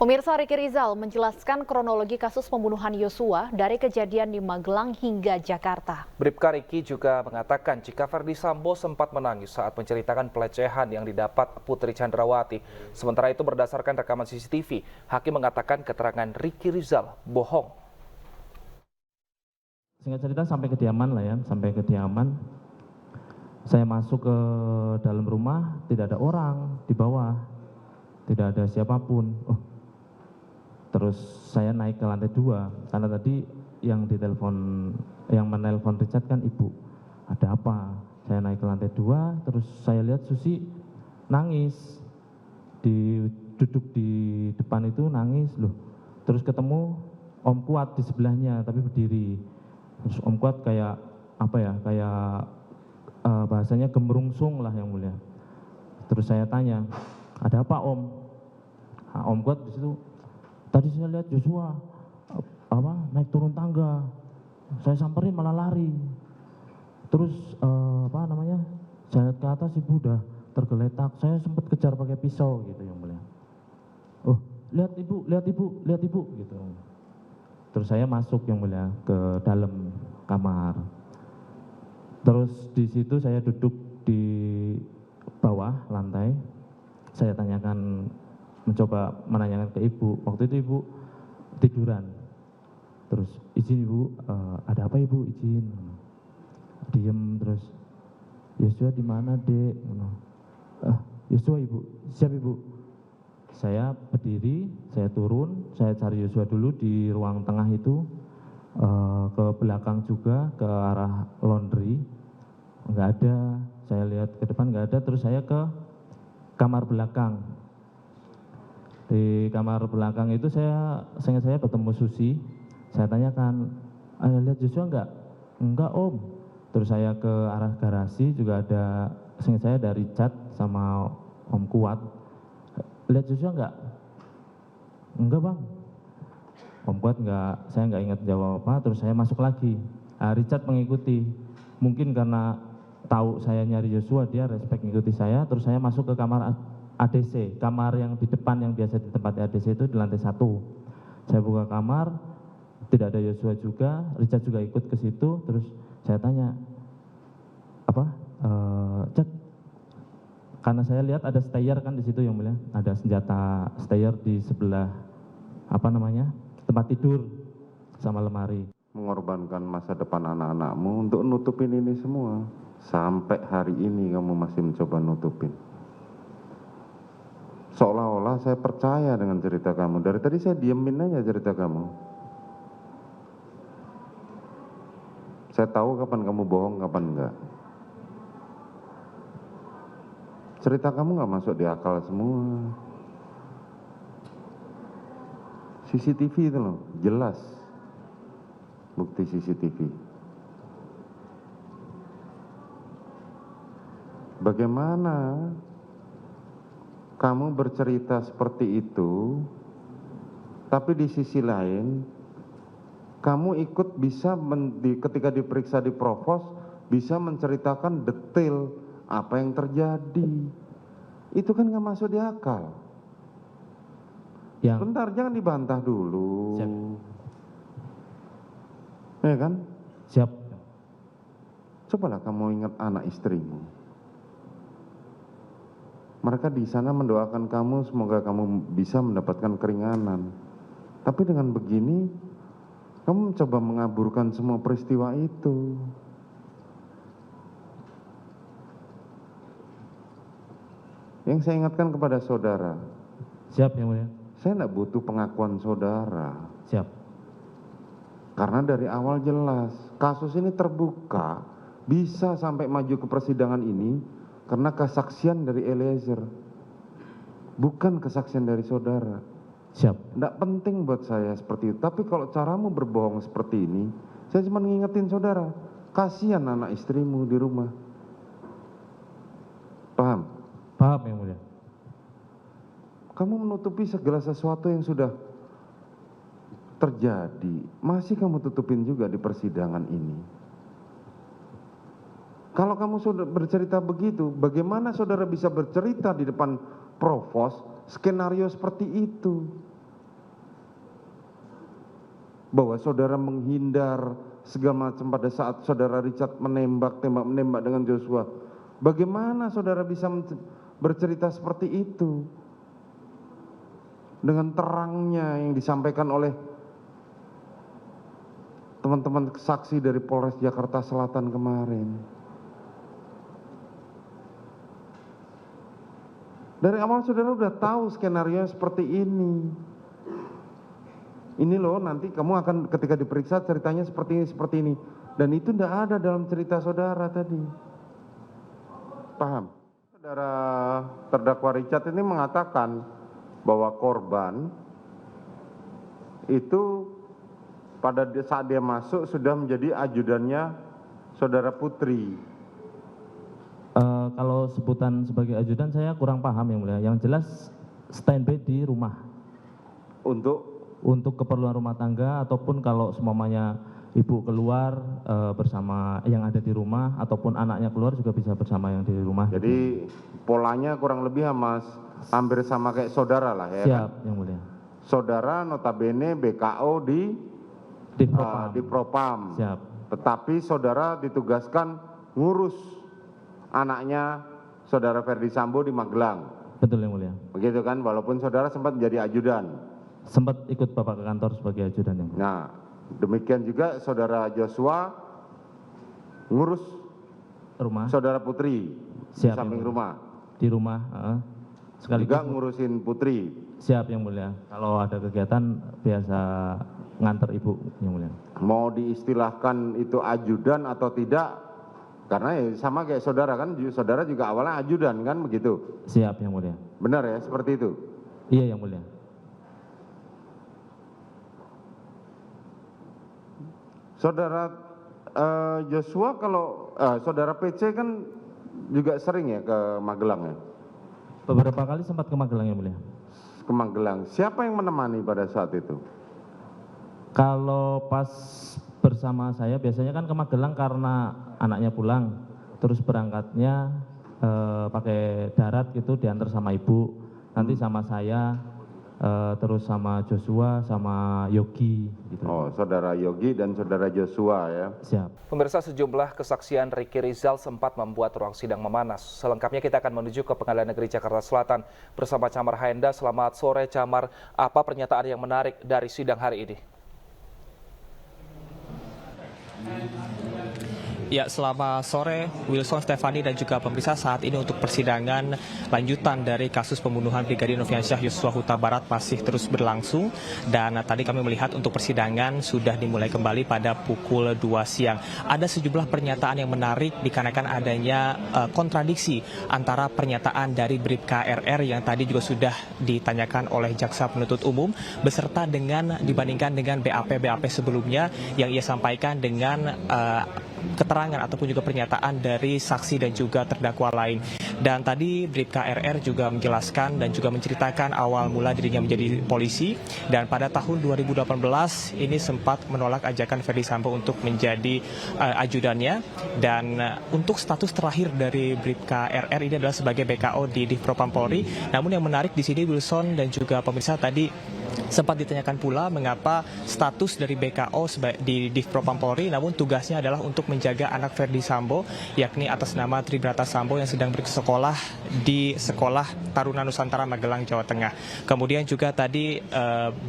Pemirsa, Riki Rizal menjelaskan kronologi kasus pembunuhan Yosua dari kejadian di Magelang hingga Jakarta. Bribka Riki juga mengatakan jika Verdi Sambo sempat menangis saat menceritakan pelecehan yang didapat Putri Chandrawati. Sementara itu berdasarkan rekaman CCTV, hakim mengatakan keterangan Riki Rizal bohong. Singkat cerita sampai kediaman lah ya, sampai kediaman. Saya masuk ke dalam rumah, tidak ada orang di bawah, tidak ada siapapun. Terus saya naik ke lantai 2, karena tadi yang menelpon Richard kan ibu. Ada apa? Saya naik ke lantai 2, terus saya lihat Susi nangis. Duduk di depan itu nangis loh. Terus ketemu Om Kuat di sebelahnya, tapi berdiri. Terus Om Kuat kayak apa ya, kayak bahasanya gemerungsung lah yang mulia. Terus saya tanya, ada apa Om? Nah, Om Kuat di situ, tadi saya lihat Joshua naik turun tangga, saya samperin malah lari. Terus saya lihat ke atas ibu udah tergeletak, saya sempat kejar pakai pisau gitu yang mulia. Lihat ibu gitu. Terus saya masuk yang mulia ke dalam kamar. Terus di situ saya duduk di bawah lantai, saya mencoba menanyakan ke ibu. Waktu itu ibu tiduran. Terus izin ibu, ada apa ibu, izin. Diem terus, Yosua di mana dek? Yosua ibu, siap ibu. Saya berdiri, saya turun, saya cari Yosua dulu di ruang tengah itu, ke belakang juga, ke arah laundry. Enggak ada, saya lihat ke depan enggak ada, terus saya ke kamar belakang. Di kamar belakang itu saya ketemu Susi. Saya tanyakan, lihat Joshua enggak? Enggak Om. Terus saya ke arah garasi juga ada, seingat saya dari Richard sama Om Kuat. Lihat Joshua enggak? Enggak Bang. Om Kuat enggak, saya enggak ingat jawab apa. Terus saya masuk lagi. Richard mengikuti. Mungkin karena tahu saya nyari Joshua, dia respect mengikuti saya. Terus saya masuk ke kamar ADC, kamar yang di depan yang biasa ditempati ADC itu di lantai 1. Saya buka kamar, tidak ada Joshua juga, Richard juga ikut ke situ. Terus saya tanya, Chat, karena saya lihat ada stayer kan di situ yang mulia, ada senjata stayer di sebelah tempat tidur sama lemari. Mengorbankan masa depan anak-anakmu untuk nutupin ini semua. Sampai hari ini kamu masih mencoba nutupin. Seolah-olah saya percaya dengan cerita kamu. Dari tadi saya diemin aja cerita kamu. Saya tahu kapan kamu bohong, kapan enggak. Cerita kamu nggak masuk di akal semua. CCTV itu loh, jelas. Bukti CCTV. Bagaimana kamu bercerita seperti itu, tapi di sisi lain, kamu ikut bisa ketika diperiksa di Provos, bisa menceritakan detail apa yang terjadi. Itu kan nggak masuk di akal. Bentar, jangan dibantah dulu. Siap. Ya kan? Siap. Cobalah kamu ingat anak istrimu. Mereka di sana mendoakan kamu, semoga kamu bisa mendapatkan keringanan. Tapi dengan begini, kamu mencoba mengaburkan semua peristiwa itu. Yang saya ingatkan kepada saudara. Siap yang mulia. Saya tidak butuh pengakuan saudara. Siap. Karena dari awal jelas, kasus ini terbuka, bisa sampai maju ke persidangan ini, karena kesaksian dari Eliezer. Bukan kesaksian dari saudara. Siap. Tidak penting buat saya seperti itu. Tapi kalau caramu berbohong seperti ini, saya cuma ngingetin saudara. Kasihan anak istrimu di rumah. Paham? Paham yang mulia. Kamu menutupi segala sesuatu yang sudah terjadi. Masih kamu tutupin juga di persidangan ini. Kalau kamu sudah bercerita begitu, bagaimana saudara bisa bercerita di depan Provos skenario seperti itu? bahwa saudara menghindar segala macam pada saat saudara Richard menembak dengan Joshua. Bagaimana saudara bisa bercerita seperti itu? Dengan terangnya yang disampaikan oleh teman-teman saksi dari Polres Jakarta Selatan kemarin. Dari awal saudara sudah tahu skenario seperti ini. Ini loh nanti kamu akan ketika diperiksa ceritanya seperti ini. Dan itu tidak ada dalam cerita saudara tadi. Paham? Saudara terdakwa Richard ini mengatakan bahwa korban itu pada saat dia masuk sudah menjadi ajudannya saudara Putri. Kalau sebutan sebagai ajudan saya kurang paham yang mulia. Yang jelas standby di rumah. Untuk keperluan rumah tangga ataupun kalau semuanya ibu keluar bersama yang ada di rumah ataupun anaknya keluar juga bisa bersama yang di rumah. Jadi polanya kurang lebih hampir sama kayak saudara lah ya. Siap kan? yang mulia. Saudara notabene BKO di Propam. Siap. Tetapi saudara ditugaskan ngurus anaknya saudara Ferdi Sambo di Magelang. Betul yang mulia. Begitu kan, walaupun saudara sempat menjadi ajudan. Sempat ikut Bapak ke kantor sebagai ajudan yang mulia. Nah, demikian juga saudara Joshua ngurus Rumah. saudara Putri Siap, di samping yang rumah. Di rumah. Sekaligus Juga ngurusin Putri. siap yang mulia. Kalau ada kegiatan biasa nganter ibu yang mulia. Mau diistilahkan itu ajudan atau tidak, karena ya sama kayak saudara kan, saudara juga awalnya ajudan kan begitu. Siap yang mulia. Benar ya seperti itu. Iya yang mulia. Saudara Joshua kalau saudara PC kan juga sering ya ke Magelang ya? Beberapa kali sempat ke Magelang yang mulia. Ke Magelang. Siapa yang menemani pada saat itu? Kalau pas bersama saya biasanya kan ke Magelang karena anaknya pulang, terus berangkatnya pakai darat gitu diantar sama ibu, nanti sama saya, terus sama Joshua, sama Yogi gitu. Oh, saudara Yogi dan saudara Joshua ya. Siap. Pemirsa, sejumlah kesaksian Ricky Rizal sempat membuat ruang sidang memanas. Selengkapnya kita akan menuju ke Pengadilan Negeri Jakarta Selatan bersama Camar Haenda. Selamat sore Camar, apa pernyataan yang menarik dari sidang hari ini? Ya, selamat sore Wilson, Stefani dan juga pemirsa. Saat ini untuk persidangan lanjutan dari kasus pembunuhan Brigadir Nofriansyah Yosua Huta Barat masih terus berlangsung. Dan tadi kami melihat untuk persidangan sudah dimulai kembali pada pukul 2 siang. Ada sejumlah pernyataan yang menarik dikarenakan adanya kontradiksi antara pernyataan dari Bribka RR yang tadi juga sudah ditanyakan oleh jaksa penuntut umum beserta dengan dibandingkan dengan BAP sebelumnya yang ia sampaikan dengan keterangan ataupun juga pernyataan dari saksi dan juga terdakwa lain. Dan tadi Bribka RR juga menjelaskan dan juga menceritakan awal mula dirinya menjadi polisi dan pada tahun 2018 ini sempat menolak ajakan Ferdi Sambo untuk menjadi ajudannya. Dan untuk status terakhir dari Bribka RR ini adalah sebagai BKO di Divpropam Polri. Namun yang menarik di sini Wilson dan juga pemirsa, tadi sempat ditanyakan pula mengapa status dari BKO di Divpropam Polri namun tugasnya adalah untuk menjaga anak Ferdi Sambo yakni atas nama Tribrata Sambo yang sedang bersekolah di Sekolah Taruna Nusantara Magelang, Jawa Tengah. Kemudian juga tadi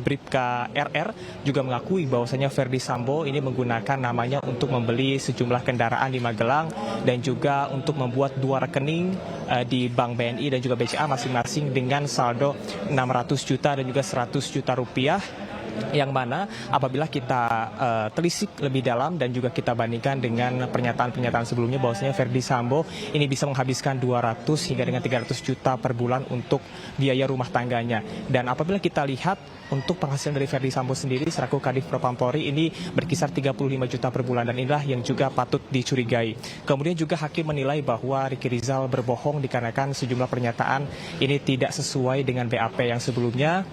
Bribka RR juga mengakui bahwasanya Ferdi Sambo ini menggunakan namanya untuk membeli sejumlah kendaraan di Magelang dan juga untuk membuat 2 rekening di Bank BNI dan juga BCA masing-masing dengan saldo 600 juta dan juga 100 juta rupiah, yang mana apabila kita telisik lebih dalam dan juga kita bandingkan dengan pernyataan-pernyataan sebelumnya bahwasanya Ferdi Sambo ini bisa menghabiskan 200 hingga dengan 300 juta per bulan untuk biaya rumah tangganya. Dan apabila kita lihat untuk penghasilan dari Ferdi Sambo sendiri selaku Kadif Propam Polri ini berkisar 35 juta per bulan dan inilah yang juga patut dicurigai. Kemudian juga hakim menilai bahwa Ricky Rizal berbohong dikarenakan sejumlah pernyataan ini tidak sesuai dengan BAP yang sebelumnya.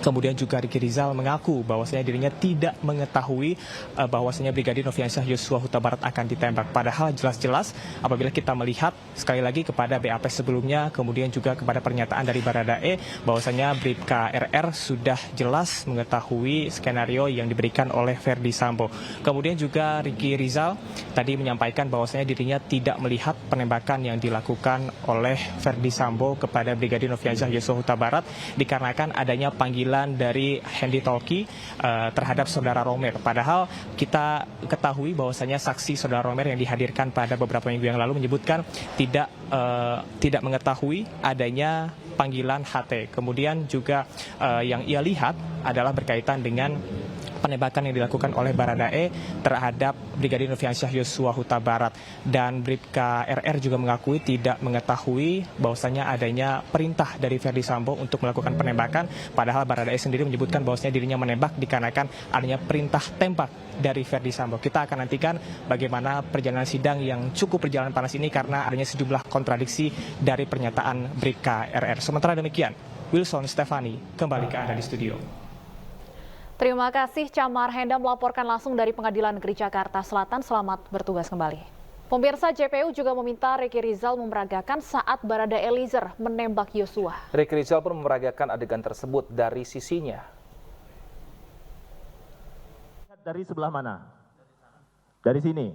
Kemudian juga Ricky Rizal mengaku bahwasanya dirinya tidak mengetahui bahwasanya Brigadir Nofriansyah Yosua Huta Barat akan ditembak. Padahal jelas-jelas apabila kita melihat sekali lagi kepada BAP sebelumnya, kemudian juga kepada pernyataan dari Baradae bahwasanya Bribka RR sudah jelas mengetahui skenario yang diberikan oleh Verdi Sambo. Kemudian juga Ricky Rizal tadi menyampaikan bahwasanya dirinya tidak melihat penembakan yang dilakukan oleh Verdi Sambo kepada Brigadir Nofriansyah Yosua Huta Barat dikarenakan adanya panggilan dari Hendy Tolki terhadap saudara Romer. Padahal kita ketahui bahwasanya saksi saudara Romer yang dihadirkan pada beberapa minggu yang lalu menyebutkan tidak mengetahui adanya panggilan HT. Kemudian juga yang ia lihat adalah berkaitan dengan penembakan yang dilakukan oleh Baradae terhadap Brigadir Nofriansyah Yosua Huta Barat, dan Bribka RR juga mengakui tidak mengetahui bahwasanya adanya perintah dari Verdi Sambo untuk melakukan penembakan. Padahal Baradae sendiri menyebutkan bahwasanya dirinya menembak dikarenakan adanya perintah tembak dari Verdi Sambo. Kita akan nantikan bagaimana perjalanan sidang yang cukup berjalan panas ini karena adanya sejumlah kontradiksi dari pernyataan Bribka RR. Sementara demikian, Wilson Stefani kembali ke Anda di studio. Terima kasih Camar Henda melaporkan langsung dari Pengadilan Negeri Jakarta Selatan. Selamat bertugas kembali. Pemirsa, JPU juga meminta Ricky Rizal memeragakan saat Barada Eliezer menembak Yosua. Ricky Rizal pun memeragakan adegan tersebut dari sisinya. Dari sebelah mana? Dari sini?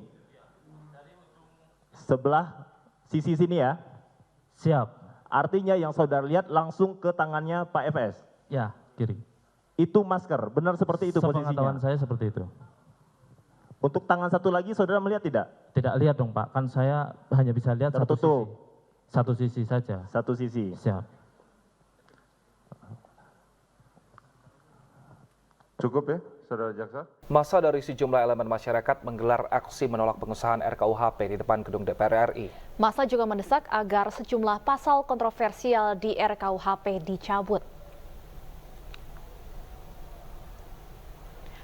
Sebelah sisi sini ya? Siap. Artinya yang saudara lihat langsung ke tangannya Pak FS? Ya, kiri. Itu masker, benar seperti itu Sepengetahuan posisinya? saya seperti itu. Untuk tangan satu lagi saudara melihat tidak? Tidak lihat dong Pak, kan saya hanya bisa lihat Tertutup. satu sisi saja. Satu sisi. Siap. Cukup ya, Saudara Jaksa? Masa dari sejumlah elemen masyarakat menggelar aksi menolak pengesahan RKUHP di depan gedung DPR RI. Masa juga mendesak agar sejumlah pasal kontroversial di RKUHP dicabut.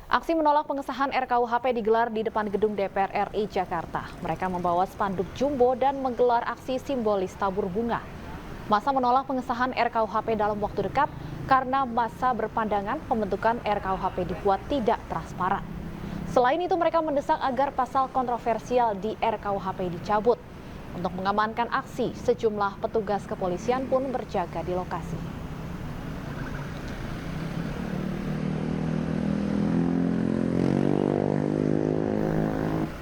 Aksi menolak pengesahan RKUHP digelar di depan gedung DPR RI Jakarta. Mereka membawa spanduk jumbo dan menggelar aksi simbolis tabur bunga. Masa menolak pengesahan RKUHP dalam waktu dekat karena masa berpandangan pembentukan RKUHP dibuat tidak transparan. Selain itu, mereka mendesak agar pasal kontroversial di RKUHP dicabut. Untuk mengamankan aksi, sejumlah petugas kepolisian pun berjaga di lokasi.